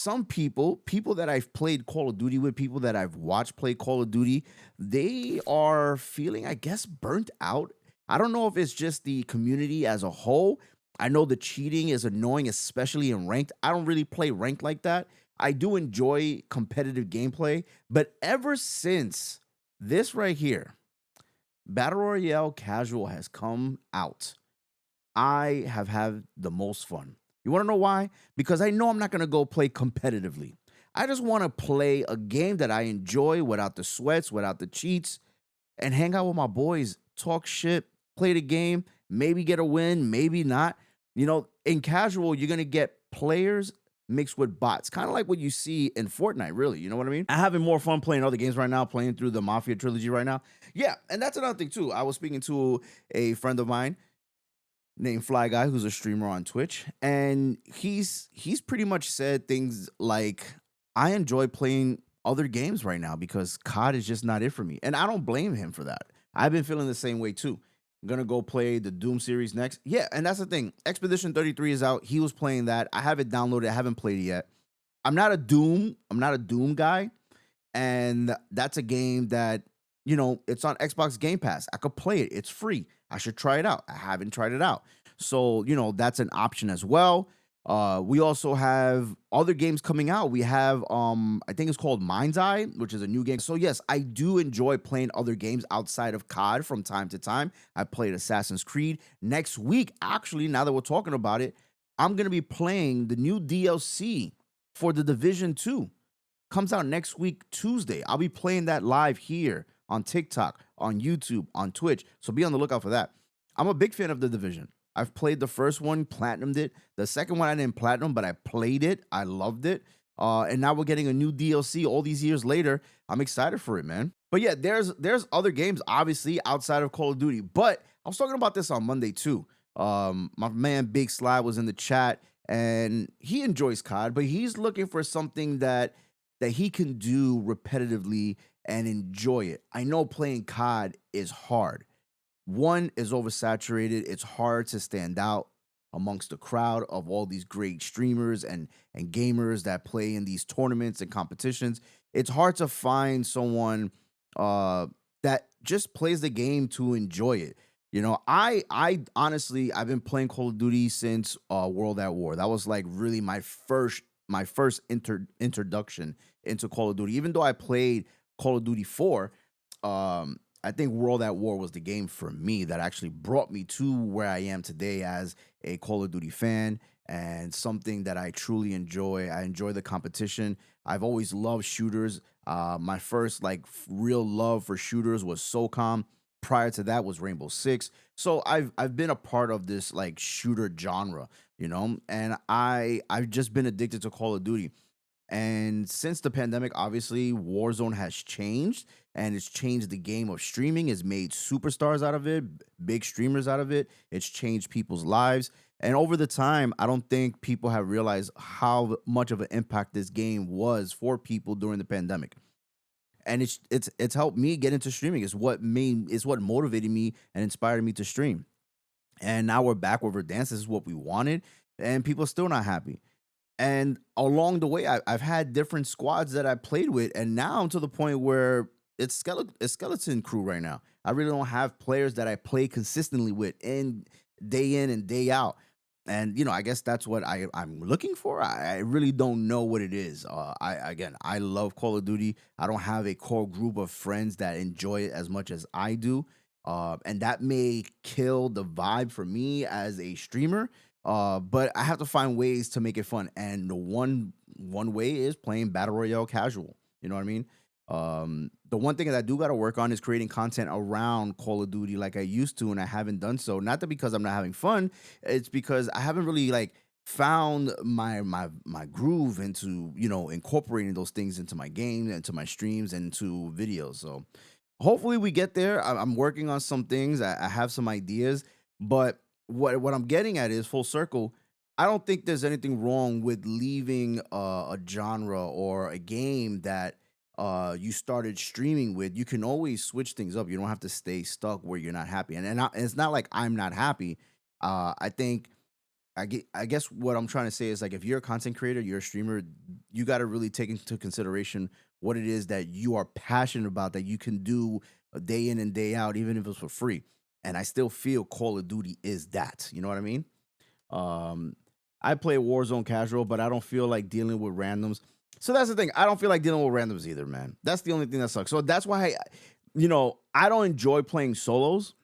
some people that I've played Call of Duty with, people that I've watched play Call of Duty, they are feeling, I guess, burnt out. I don't know if it's just the community as a whole. I know the cheating is annoying, especially in ranked. I don't really play ranked like that. I do enjoy competitive gameplay, but ever since this right here, Battle Royale Casual has come out, I have had the most fun. You want to know why? Because I know I'm not going to go play competitively. I just want to play a game that I enjoy without the sweats, without the cheats, and hang out with my boys, talk shit, play the game, maybe get a win, maybe not. In casual, you're going to get players mixed with bots, kind of like what you see in Fortnite, really. You know what I mean? I'm having more fun playing other games right now, playing through the Mafia trilogy right now. Yeah, and that's another thing, too. I was speaking to a friend of mine named Fly Guy, who's a streamer on Twitch, and he's pretty much said things like, "I enjoy playing other games right now because COD is just not it for me," and I don't blame him for that. I've been feeling the same way too. I'm gonna go play the Doom series next. Yeah, and that's the thing. Expedition 33 is out. He was playing that. I have it downloaded. I haven't played it yet. I'm not a Doom guy, and that's a game that it's on Xbox Game Pass. I could play it. It's free. I should try it out. I haven't tried it out. So, that's an option as well. We also have other games coming out. We have I think it's called Mind's Eye, which is a new game. So yes, I do enjoy playing other games outside of COD from time to time. I played Assassin's Creed. Next week, actually, now that we're talking about it, I'm gonna be playing the new DLC for the Division 2. Comes out next week, Tuesday. I'll be playing that live here on TikTok, on YouTube, on Twitch. So be on the lookout for that. I'm a big fan of The Division. I've played the first one, platinumed it. The second one I didn't platinum, but I played it. I loved it. And now we're getting a new DLC all these years later. I'm excited for it, man. But yeah, there's other games obviously outside of Call of Duty. But I was talking about this on Monday too. My man Big Sly was in the chat and he enjoys COD, but he's looking for something that he can do repetitively and enjoy it. I know playing COD is hard. One is oversaturated. It's hard to stand out amongst the crowd of all these great streamers and gamers that play in these tournaments and competitions. It's hard to find someone that just plays the game to enjoy it. I honestly I've been playing Call of Duty since World at War. That was like really my first introduction into Call of Duty. Even though I played Call of Duty 4, I think World at War was the game for me that actually brought me to where I am today as a Call of Duty fan and something that I truly enjoy. I enjoy the competition. I've always loved shooters. My first real love for shooters was SOCOM. Prior to that was Rainbow Six. So I've been a part of this like shooter genre, and I've just been addicted to Call of Duty. And since the pandemic, obviously, Warzone has changed and it's changed the game of streaming. It's made superstars out of it, big streamers out of it. It's changed people's lives. And over the time, I don't think people have realized how much of an impact this game was for people during the pandemic. And it's helped me get into streaming. It's what motivated me and inspired me to stream. And now we're back where Verdansk. This is what we wanted, and people are still not happy. And along the way, I've had different squads that I played with, and now I'm to the point where it's skeleton crew right now. I really don't have players that I play consistently with in and day out. And I guess that's what I'm looking for. I really don't know what it is. I love Call of Duty. I don't have a core group of friends that enjoy it as much as I do. And that may kill the vibe for me as a streamer. But I have to find ways to make it fun, and the one way is playing battle royale casual. You know what I mean? The one thing that I do got to work on is creating content around Call of Duty like I used to, and I haven't done so. Not that because I'm not having fun, it's because I haven't really found my groove into incorporating those things into my game, into my streams, and into videos. So hopefully we get there. I'm working on some things. I have some ideas, but what I'm getting at is full circle. I don't think there's anything wrong with leaving a genre or a game that you started streaming with. You can always switch things up. You don't have to stay stuck where you're not happy. And it's not like I'm not happy. I think I guess what I'm trying to say is like if you're a content creator, you're a streamer, you got to really take into consideration what it is that you are passionate about that you can do day in and day out, even if it's for free. And I still feel Call of Duty is that. You know what I mean? Um, I play Warzone casual, but I don't feel like dealing with randoms. So that's the thing. I don't feel like dealing with randoms either, man. That's the only thing that sucks. So that's why I don't enjoy playing solos.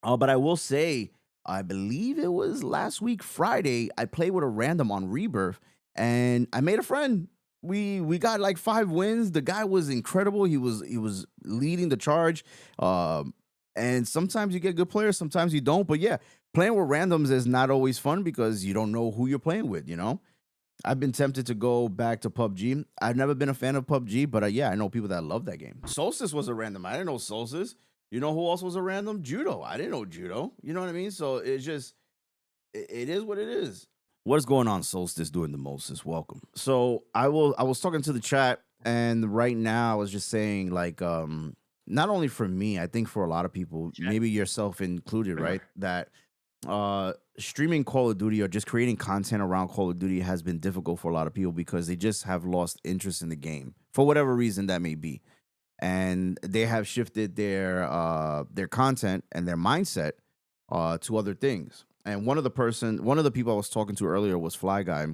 But I will say, I believe it was last week Friday. I played with a random on Rebirth, and I made a friend. We got like 5 wins. The guy was incredible. He was leading the charge. Um, and sometimes you get good players, sometimes you don't. But yeah, playing with randoms is not always fun because you don't know who you're playing with. I've been tempted to go back to PUBG. I've never been a fan of PUBG, but yeah, I know people that love that game. Solstice was a random. I didn't know Solstice. You know who else was a random? Judo. I didn't know Judo. You know what I mean? So it's just, it is what it is. What's going on, Solstice doing the most is welcome. So I was talking to the chat, and right now I was just saying, like, not only for me, I think for a lot of people, Check. maybe yourself included, right? That streaming Call of Duty or just creating content around Call of Duty has been difficult for a lot of people because they just have lost interest in the game for whatever reason that may be, and they have shifted their content and their mindset to other things. And one of the people I was talking to earlier was Fly Guy.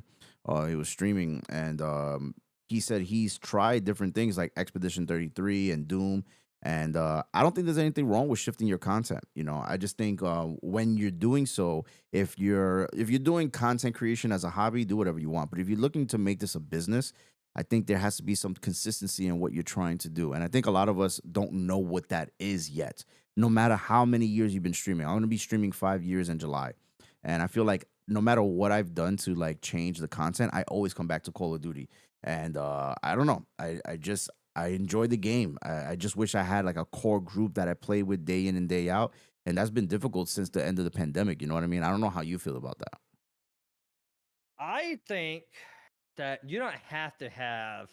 He was streaming, and he said he's tried different things like Expedition 33 and Doom. And I don't think there's anything wrong with shifting your content. I just think when you're doing so, if you're doing content creation as a hobby, do whatever you want. But if you're looking to make this a business, I think there has to be some consistency in what you're trying to do. And I think a lot of us don't know what that is yet, no matter how many years you've been streaming. I'm going to be streaming 5 years in July. And I feel like no matter what I've done to like change the content, I always come back to Call of Duty. And I don't know. I enjoy the game. I just wish I had like a core group that I play with day in and day out. And that's been difficult since the end of the pandemic. You know what I mean? I don't know how you feel about that. I think that you don't have to have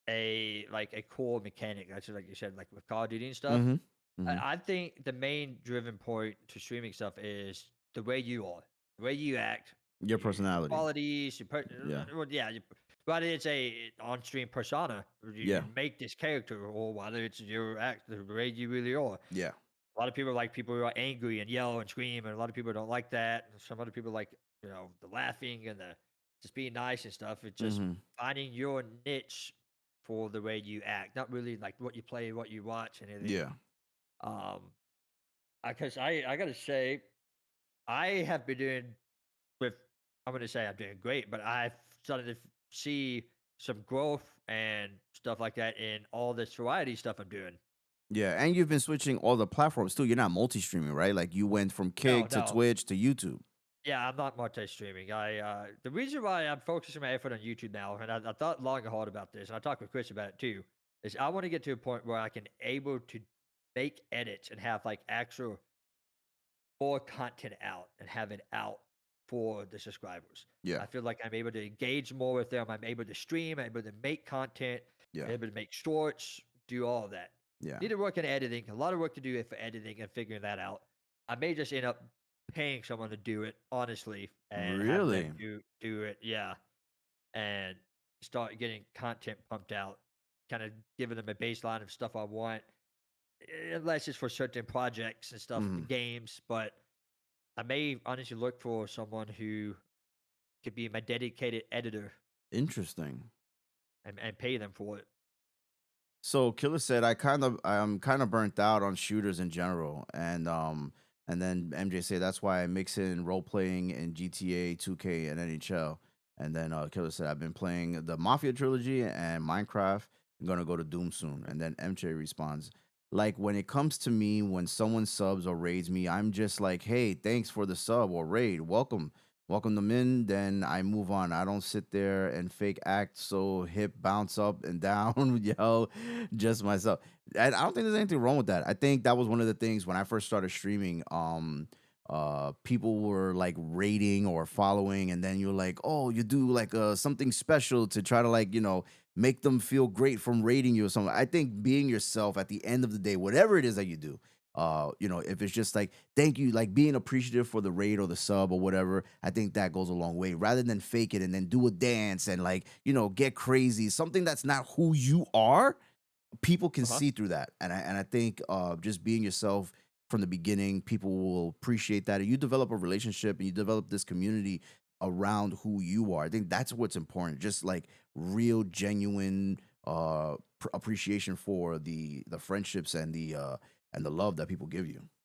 a core mechanic. That's just like you said, like with Call of Duty and stuff. Mm-hmm. Mm-hmm. I think the main driven point to streaming stuff is the way you are, the way you act, Your your personality. qualities, Yeah. well, yeah, whether it's a on-stream persona, or you Yeah. make this character, or whether it's your act, the way you really are. Yeah. A lot of people like people who are angry and yell and scream, and a lot of people don't like that. And some other people like the laughing and the just being nice and stuff. It's just Mm-hmm. finding your niche for the way you act, not really like what you play, what you watch, and anything. Yeah. Um, because I gotta say, I have been doing with. I'm gonna say I'm doing great, but I've started to see some growth and stuff like that in all this variety stuff I'm doing. Yeah, and you've been switching all the platforms too. You're not multi-streaming, right? Like you went from No, Kick to no. Twitch to YouTube. Yeah, I'm not multi-streaming. The reason why I'm focusing my effort on YouTube now, and I thought long and hard about this, and I talked with Chris about it too, is I want to get to a point where I can able to make edits and have like actual more content out and have it out for the subscribers. Yeah. I feel like I'm able to engage more with them. I'm able to stream. I'm able to make content. I'm Yeah. able to make shorts. Do all of that. Yeah. Need to work in editing. A lot of work to do for editing and figuring that out. I may just end up paying someone to do it, honestly, and have them Really? do it. Yeah, and start getting content pumped out, kind of giving them a baseline of stuff I want, unless it's for certain projects and stuff, Mhm. games. But I may honestly look for someone who could be my dedicated editor Interesting. and pay them for it. So Killer said I'm kind of burnt out on shooters in general, and then MJ said that's why I mix in role playing in GTA, 2K, and NHL. And then Killer said I've been playing the Mafia trilogy and Minecraft. I'm gonna go to Doom soon. And then MJ responds, like when it comes to me, when someone subs or raids me, I'm just like, hey, thanks for the sub or raid, welcome them in. Then I move on. I don't sit there and fake act so hip, bounce up and down, yell, just myself. And I don't think there's anything wrong with that. I think that was one of the things when I first started streaming. People were like rating or following, and then you're like, oh, you do like something special to try to like make them feel great from rating you or something. I think being yourself at the end of the day, whatever it is that you do, If it's just like thank you, like being appreciative for the raid or the sub or whatever, I think that goes a long way. Rather than fake it and then do a dance and like, get crazy, something that's not who you are, people can Uh-huh. see through that. And I think just being yourself from the beginning, people will appreciate that. And you develop a relationship and you develop this community around who you are. I think that's what's important. Just like real, genuine appreciation for the friendships and the love that people give you.